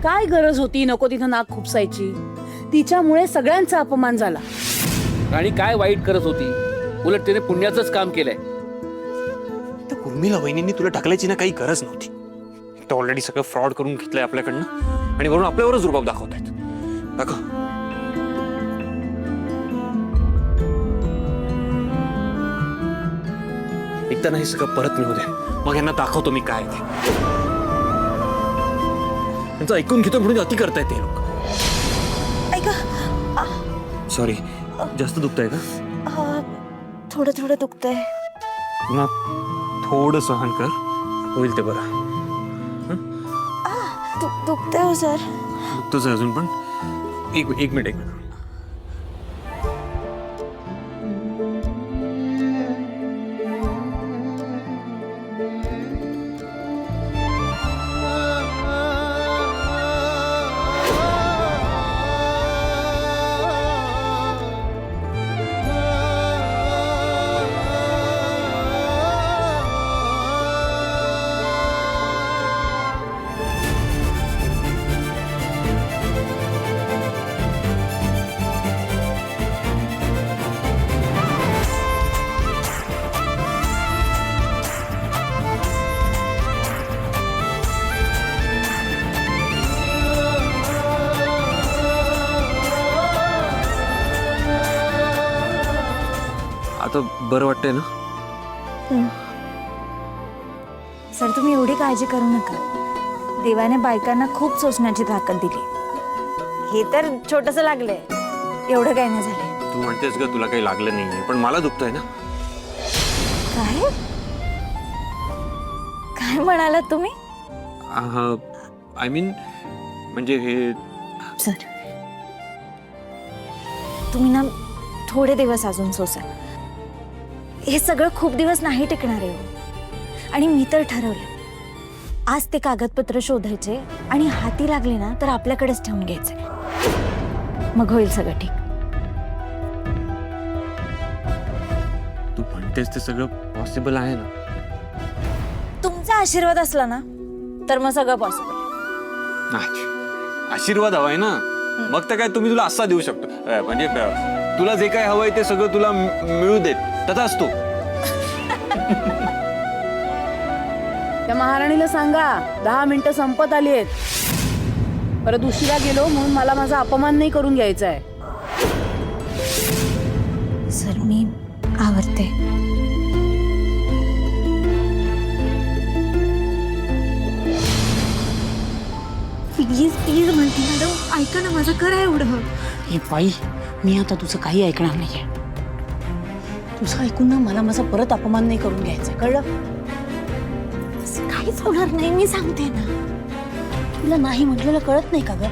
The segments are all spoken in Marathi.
काय गरज होती नको तिथं नाक खुपसायची? तिच्यामुळे सगळ्यांचा अपमान झाला. आणि काय वाईट करत होती? उलट तिने पुण्याचंच काम केलंय. त्या उर्मिला वहिनींनी तुला ढकलायची ना काही गरज नव्हती. तो ऑलरेडी सगळं फ्रॉड करून घेतलंय आपल्याकडनं आणि वरून आपल्यावरच रुबाब दाखवतायत. दाखव. एकदा नाही सगळं परत मिळू दे, मग यांना दाखवतो मी काय ते. त्यांचं ऐकून घेतो म्हणून अति करतायत ते लोक. ऐका, सॉरी, जास्त दुखतंय का? थोडं थोडं दुखतंय. ना थोडं सहन कर, होईल ते बरं. दुखतंय हो सर. दुखतोच अजून पण. एक मिनिट. आता बरं वाटतंय ना? सर तुम्ही एवढी काळजी करू नका. देवाने बायकांना खूप सोसण्याची ताकद दिली. हे तर छोटस लागलंय, एवढं काही नाही झालंय. तू म्हणतेस का तुला काही लागलं नाहीये, पण मला दुखतंय ना. काय काय म्हणालात तुम्ही? आय मीन म्हणजे हे सर तुम्ही ना थोडे दिवस अजून सोसा. हे सगळं खूप दिवस नाही टिकणार आहे हो. आणि मी तर ठरवलं, आज ते कागदपत्र शोधायचे आणि हाती लागले ना तर आपल्याकडेच ठेवून घ्यायचे. मग होईल सगळं ठीक. तू म्हणतेस ते सगळं पॉसिबल आहे ना? तुमचा आशीर्वाद असला ना तर मग सगळं पॉसिबल. नाही, आशीर्वाद हवाय ना. मग तर काय तुम्ही तुला असा देऊ शकतो. म्हणजे तुला जे काय हवंय ते सगळं तुला मिळू देत, तसाच तू. त्या महाराणीला सांगा 10 मिनिटं संपत आली आहेत. परत उशिरा गेलो म्हणून मला माझा अपमान नाही करून घ्यायचा आहे. सर मी आवडते. प्लीज प्लीज म्हणते मॅडम, ऐका ना माझं, करा एवढं. हे बाई, मी आता तुझं काही ऐकणार नाहीये. तुझं ऐकून ना मला माझा परत अपमान नाही करून घ्यायचा, कळलं? असं काहीच होणार नाही, मी सांगते ना. तुला नाही म्हटलेलं कळत नाही का ग?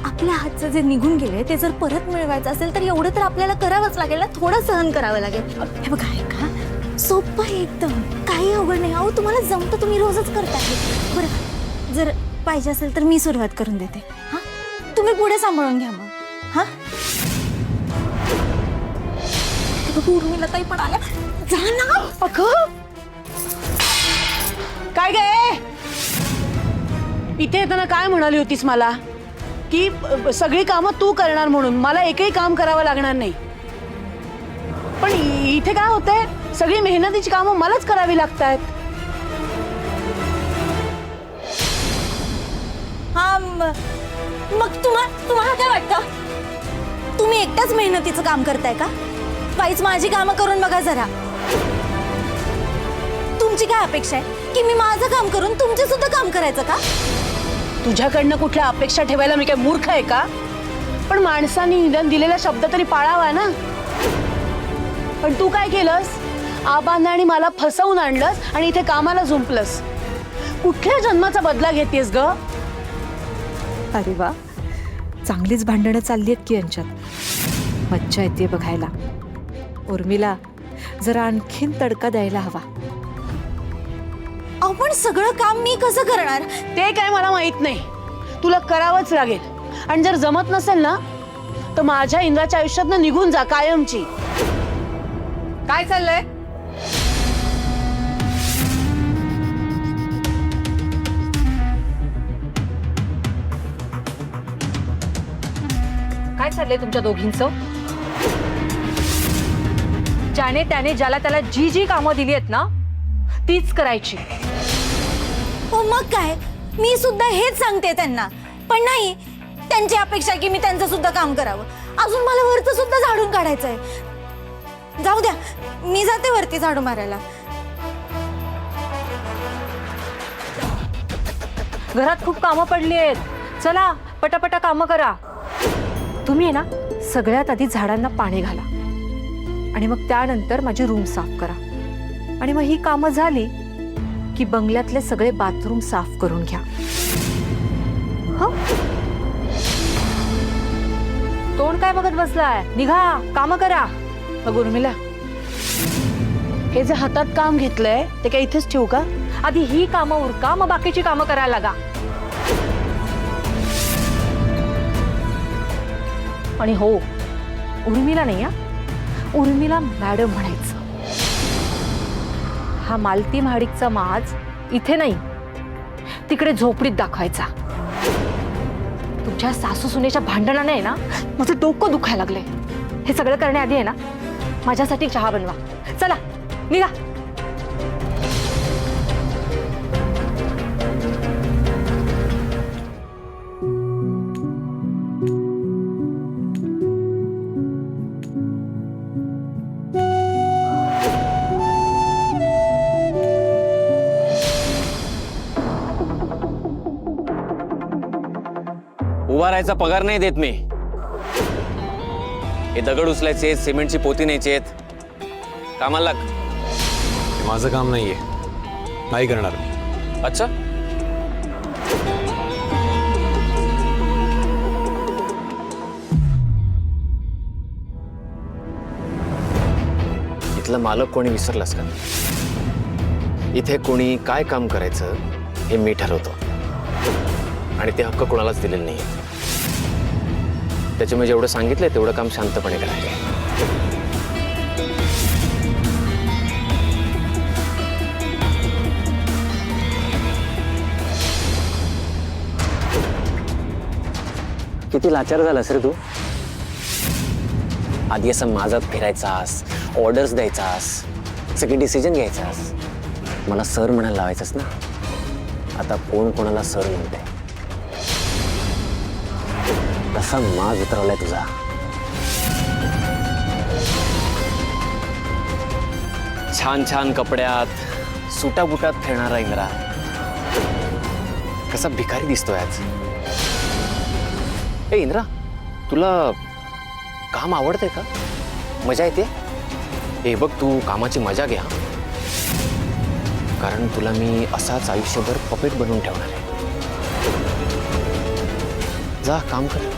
आपल्या हातचं जे निघून गेले ते जर परत मिळवायचं असेल तर एवढं तर आपल्याला करावंच लागेल ना. थोडं सहन करावं लागेल. हे बघा, ऐका, सोपं आहे एकदम, काही अवघड नाही. अहो तुम्हाला जमतं, तुम्ही रोजच करताय. बरं, जर पाहिजे असेल तर मी सुरुवात करून देते. हा, तुम्ही पुढे सांभाळून घ्या मग. हा, उर्मिला ताई पण आल्या. जा ना. अगं काय गे, इथे येताना काय म्हणाली होतीस मला की सगळी कामं तू करणार म्हणून, मला एकही काम करावं लागणार नाही. पण इथे काय होतंय, सगळी मेहनतीची कामं मलाच करावी लागतायत. हा, मग तुम्हाला काय वाटतं? तुम्ही एकटाच मेहनतीचं काम करताय का? बाईच माझी कामं करून बघा जरा. तुमची काय अपेक्षा आहे की मी माझं काम करून तुमचे सुद्धा काम करायचं का? तुझ्याकडनं कुठल्या अपेक्षा ठेवायला मी काय मूर्ख आहे का? पण माणसाने निदान दिलेला शब्द तरी पाळावा ना. पण तू काय केलंस, आबांना आणि मला फसवून आणलंस आणि इथे कामाला झुंपलंस. कुठल्या जन्माचा बदला घेतेस ग? अरे वा, चांगलीच भांडणं चालली आहेत की यांच्यात. मज्जा येते बघायला. उर्मिला, जरा आणखीन तडका द्यायला हवा. अहो पण सगळं काम मी कसं करणार? ते काय मला माहित नाही, तुला करावंच लागेल. आणि जर जमत नसेल ना तर माझ्या इंद्राच्या आयुष्यातनं निघून जा कायमची. काय चाललंय? काय चाललंय तुमच्या दोघींचं? ज्याने त्याने ज्याला त्याला जी जी कामं दिली आहेत ना तीच करायची. हो मग काय, मी सुद्धा हेच सांगते त्यांना, पण नाही, त्यांची अपेक्षा की मी त्यांचं सुद्धा काम करावं. अजून मला वरचं सुद्धा झाडून काढायचंय. जाऊ द्या, मी जाते वरती झाडू मारायला. घरात खूप कामं पडली आहेत, चला पटापटा कामं करा. तुम्ही आहे ना सगळ्यात आधी झाडांना पाणी घाला आणि मग त्यानंतर माझी रूम साफ करा. आणि मग ही कामं झाली की बंगल्यातले सगळे बाथरूम साफ करून घ्या. तोंड काय बघत बसलाय, निघा कामं करा. मग उर्मिला, हे जे हातात काम घेतलंय ते काय इथेच ठेवू का? आधी ही कामं उरका, मग बाकीची कामं करायला लागा. आणि हो, उर्मिला नाही, उर्मिला मॅडम म्हणायचं. हा मालती महाडिकचा माज इथे नाही, तिकडे झोपडीत दाखवायचा. तुमच्या सासू सुनेच्या भांडणाने आहे ना माझं डोकं दुखायला लागलंय. हे सगळं करण्याआधी आहे ना माझ्यासाठी चहा बनवा. चला निघा. उभा राहायचा पगार नाही देत मी. हे दगड उचलायचे, सिमेंटची पोती न्यायची आहेत. कामाला लाग. हे माझं काम नाहीये, नाही करणार मी. अच्छा, इथला मालक कोणी विसरलास का? इथे कोणी काय काम करायचं हे मी ठरवतो आणि ते हक्क कोणालाच दिलेले नाही. त्याच्यामुळे जेवढं सांगितलंय तेवढं काम शांतपणे करायचं. किती लाचार झालास रे तू. आधी असं माझ्यात फिरायचास, ऑर्डर्स द्यायचास, सगळे डिसिजन घ्यायचास, मला सर म्हणायला लावायचंस ना. आता कोण कोणाला सर म्हणते. कसा माज उतरवलाय तुझा. छान छान कपड्यात सुटाबुटात फिरणारा इंद्रा कसा भिकारी दिसतोय आज. ए इंद्रा, तुला काम आवडतंय का? मजा येते? हे बघ, तू कामाची मजा घ्या, कारण तुला मी असाच आयुष्यभर पपेट बनवून ठेवणार आहे. जा काम कर.